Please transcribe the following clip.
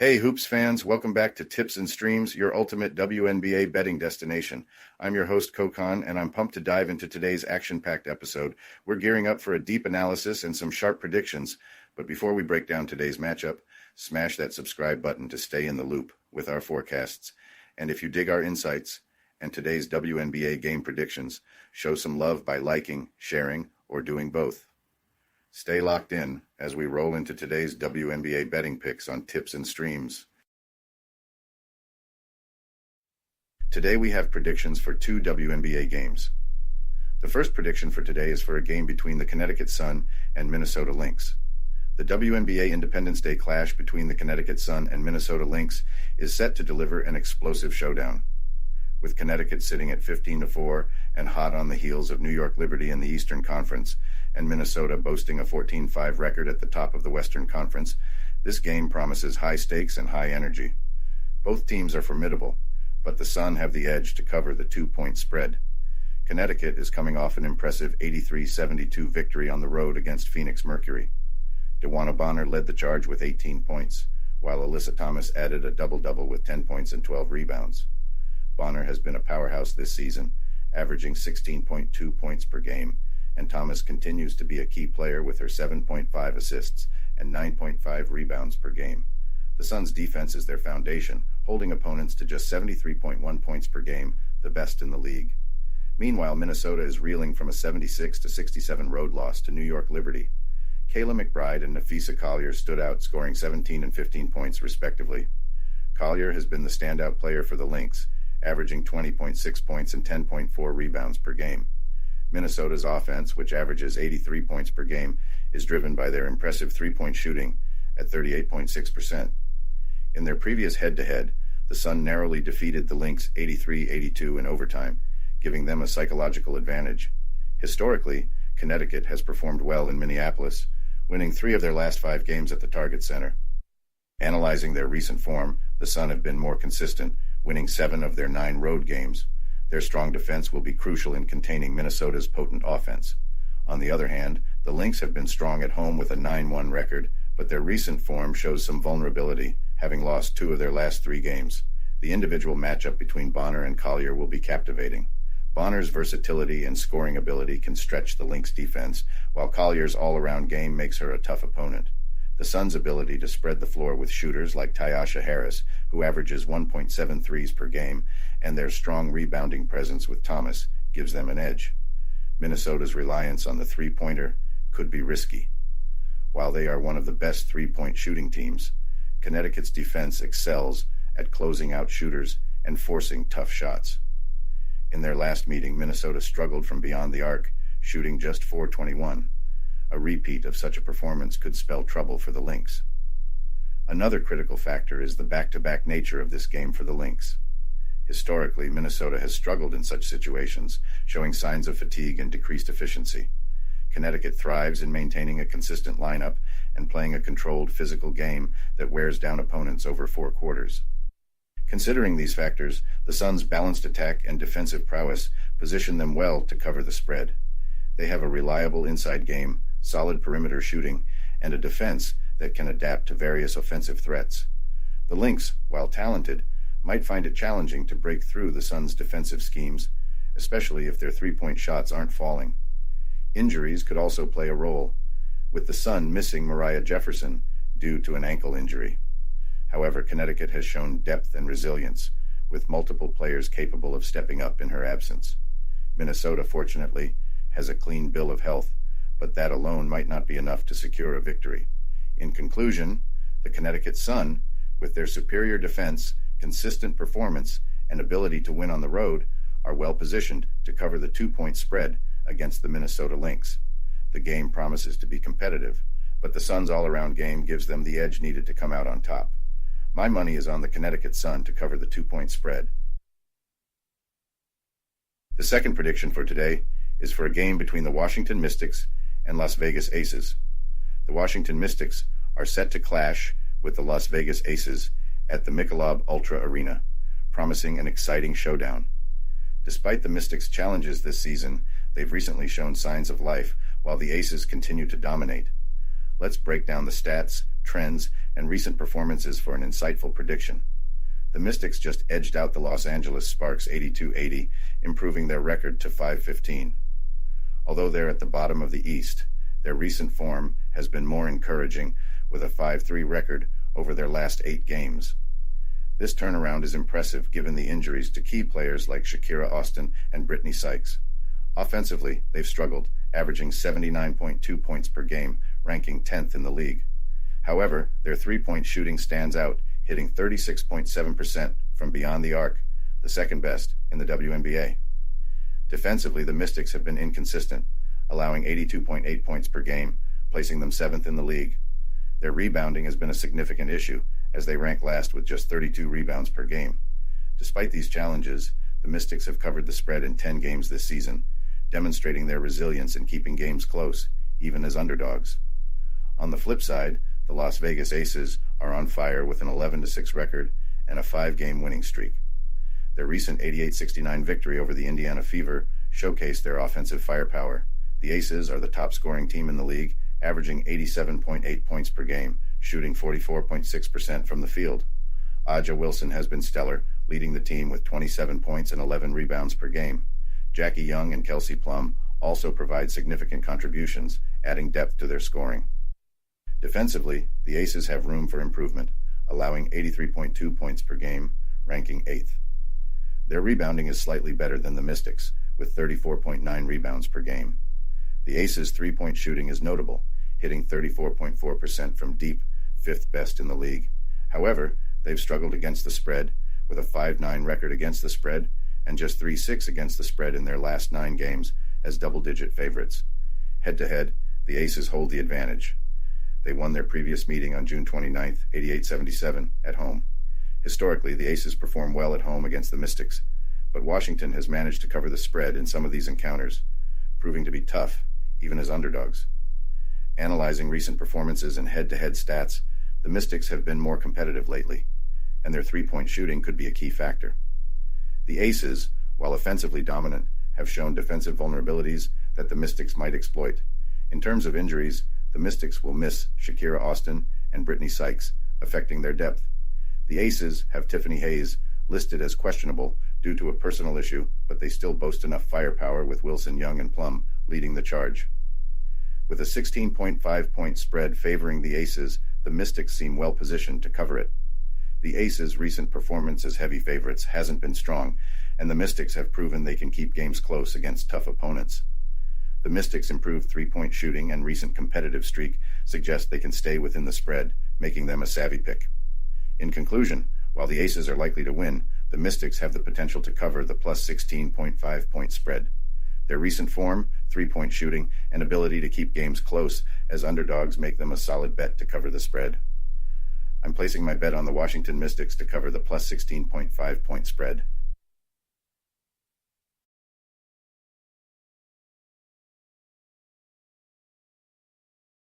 Hey, Hoops fans, welcome back to Tips and Streams, your ultimate WNBA betting destination. I'm your host, Kokon, and I'm pumped to dive into today's action-packed episode. We're gearing up for a deep analysis and some sharp predictions. But before we break down today's matchup, smash that subscribe button to stay in the loop with our forecasts. And if you dig our insights and today's WNBA game predictions, show some love by liking, sharing, or doing both. Stay locked in as we roll into today's WNBA betting picks on Tips and Streams. Today we have predictions for two WNBA games. The first prediction for today is for a game between the Connecticut Sun and Minnesota Lynx. The WNBA Independence Day clash between the Connecticut Sun and Minnesota Lynx is set to deliver an explosive showdown. With Connecticut sitting at 15-4 and hot on the heels of New York Liberty in the Eastern Conference, and Minnesota boasting a 14-5 record at the top of the Western Conference, this game promises high stakes and high energy. Both teams are formidable, but the Sun have the edge to cover the 2-point spread. Connecticut is coming off an impressive 83-72 victory on the road against Phoenix Mercury. DeWanna Bonner led the charge with 18 points, while Alyssa Thomas added a double-double with 10 points and 12 rebounds. Bonner has been a powerhouse this season, averaging 16.2 points per game, and Thomas continues to be a key player with her 7.5 assists and 9.5 rebounds per game. The Suns' defense is their foundation, holding opponents to just 73.1 points per game, the best in the league. Meanwhile, Minnesota is reeling from a 76-67 road loss to New York Liberty. Kayla McBride and Nafisa Collier stood out, scoring 17 and 15 points respectively. Collier has been the standout player for the Lynx, averaging 20.6 points and 10.4 rebounds per game. Minnesota's offense, which averages 83 points per game, is driven by their impressive three-point shooting at 38.6%. In their previous head-to-head, the Sun narrowly defeated the Lynx 83-82 in overtime, giving them a psychological advantage. Historically, Connecticut has performed well in Minneapolis, winning 3 of their last 5 games at the Target Center. Analyzing their recent form, the Sun have been more consistent, winning 7 of their 9 road games. Their strong defense will be crucial in containing Minnesota's potent offense. On the other hand, the Lynx have been strong at home with a 9-1 record, but their recent form shows some vulnerability, having lost 2 of their last 3 games. The individual matchup between Bonner and Collier will be captivating. Bonner's versatility and scoring ability can stretch the Lynx defense, while Collier's all-around game makes her a tough opponent. The Suns' ability to spread the floor with shooters like Tyasha Harris, who averages 1.7 threes per game, and their strong rebounding presence with Thomas gives them an edge. Minnesota's reliance on the three-pointer could be risky. While they are one of the best three-point shooting teams, Connecticut's defense excels at closing out shooters and forcing tough shots. In their last meeting, Minnesota struggled from beyond the arc, shooting just .421. A repeat of such a performance could spell trouble for the Lynx. Another critical factor is the back-to-back nature of this game for the Lynx. Historically, Minnesota has struggled in such situations, showing signs of fatigue and decreased efficiency. Connecticut thrives in maintaining a consistent lineup and playing a controlled physical game that wears down opponents over 4 quarters. Considering these factors, the Suns' balanced attack and defensive prowess position them well to cover the spread. They have a reliable inside game, solid perimeter shooting, and a defense that can adapt to various offensive threats. The Lynx, while talented, might find it challenging to break through the Suns' defensive schemes, especially if their three-point shots aren't falling. Injuries could also play a role, with the Sun missing Mariah Jefferson due to an ankle injury. However, Connecticut has shown depth and resilience, with multiple players capable of stepping up in her absence. Minnesota, fortunately, has a clean bill of health, but that alone might not be enough to secure a victory. In conclusion, the Connecticut Sun, with their superior defense, consistent performance, and ability to win on the road, are well positioned to cover the 2-point spread against the Minnesota Lynx. The game promises to be competitive, but the Suns' all-around game gives them the edge needed to come out on top. My money is on the Connecticut Sun to cover the 2-point spread. The second prediction for today is for a game between the Washington Mystics and Las Vegas Aces. The Washington Mystics are set to clash with the Las Vegas Aces at the Michelob Ultra Arena, promising an exciting showdown. Despite the Mystics' challenges this season, they've recently shown signs of life, while the Aces continue to dominate. Let's break down the stats, trends, and recent performances for an insightful prediction. The Mystics just edged out the Los Angeles Sparks 82-80, improving their record to 5-15. Although they're at the bottom of the East, their recent form has been more encouraging, with a 5-3 record over their last 8 games. This turnaround is impressive given the injuries to key players like Shakira Austin and Brittany Sykes. Offensively, they've struggled, averaging 79.2 points per game, ranking 10th in the league. However, their three-point shooting stands out, hitting 36.7% from beyond the arc, the second best in the WNBA. Defensively, the Mystics have been inconsistent, allowing 82.8 points per game, placing them 7th in the league. Their rebounding has been a significant issue, as they rank last with just 32 rebounds per game. Despite these challenges, the Mystics have covered the spread in 10 games this season, demonstrating their resilience in keeping games close, even as underdogs. On the flip side, the Las Vegas Aces are on fire with an 11-6 record and a 5-game winning streak. Their recent 88-69 victory over the Indiana Fever showcased their offensive firepower. The Aces are the top-scoring team in the league, averaging 87.8 points per game, shooting 44.6% from the field. Aja Wilson has been stellar, leading the team with 27 points and 11 rebounds per game. Jackie Young and Kelsey Plum also provide significant contributions, adding depth to their scoring. Defensively, the Aces have room for improvement, allowing 83.2 points per game, ranking 8th. Their rebounding is slightly better than the Mystics, with 34.9 rebounds per game. The Aces' three-point shooting is notable, hitting 34.4% from deep, 5th best in the league. However, they've struggled against the spread, with a 5-9 record against the spread and just 3-6 against the spread in their last 9 games as double-digit favorites. Head-to-head, the Aces hold the advantage. They won their previous meeting on June 29, 88-77, at home. Historically, the Aces perform well at home against the Mystics, but Washington has managed to cover the spread in some of these encounters, proving to be tough, even as underdogs. Analyzing recent performances and head-to-head stats, the Mystics have been more competitive lately, and their three-point shooting could be a key factor. The Aces, while offensively dominant, have shown defensive vulnerabilities that the Mystics might exploit. In terms of injuries, the Mystics will miss Shakira Austin and Brittany Sykes, affecting their depth. The Aces have Tiffany Hayes listed as questionable due to a personal issue, but they still boast enough firepower with Wilson, Young, and Plum leading the charge. With a 16.5-point spread favoring the Aces, the Mystics seem well positioned to cover it. The Aces' recent performance as heavy favorites hasn't been strong, and the Mystics have proven they can keep games close against tough opponents. The Mystics' improved three-point shooting and recent competitive streak suggest they can stay within the spread, making them a savvy pick. In conclusion, while the Aces are likely to win, the Mystics have the potential to cover the plus 16.5-point spread. Their recent form, three-point shooting, and ability to keep games close as underdogs make them a solid bet to cover the spread. I'm placing my bet on the Washington Mystics to cover the plus 16.5-point spread.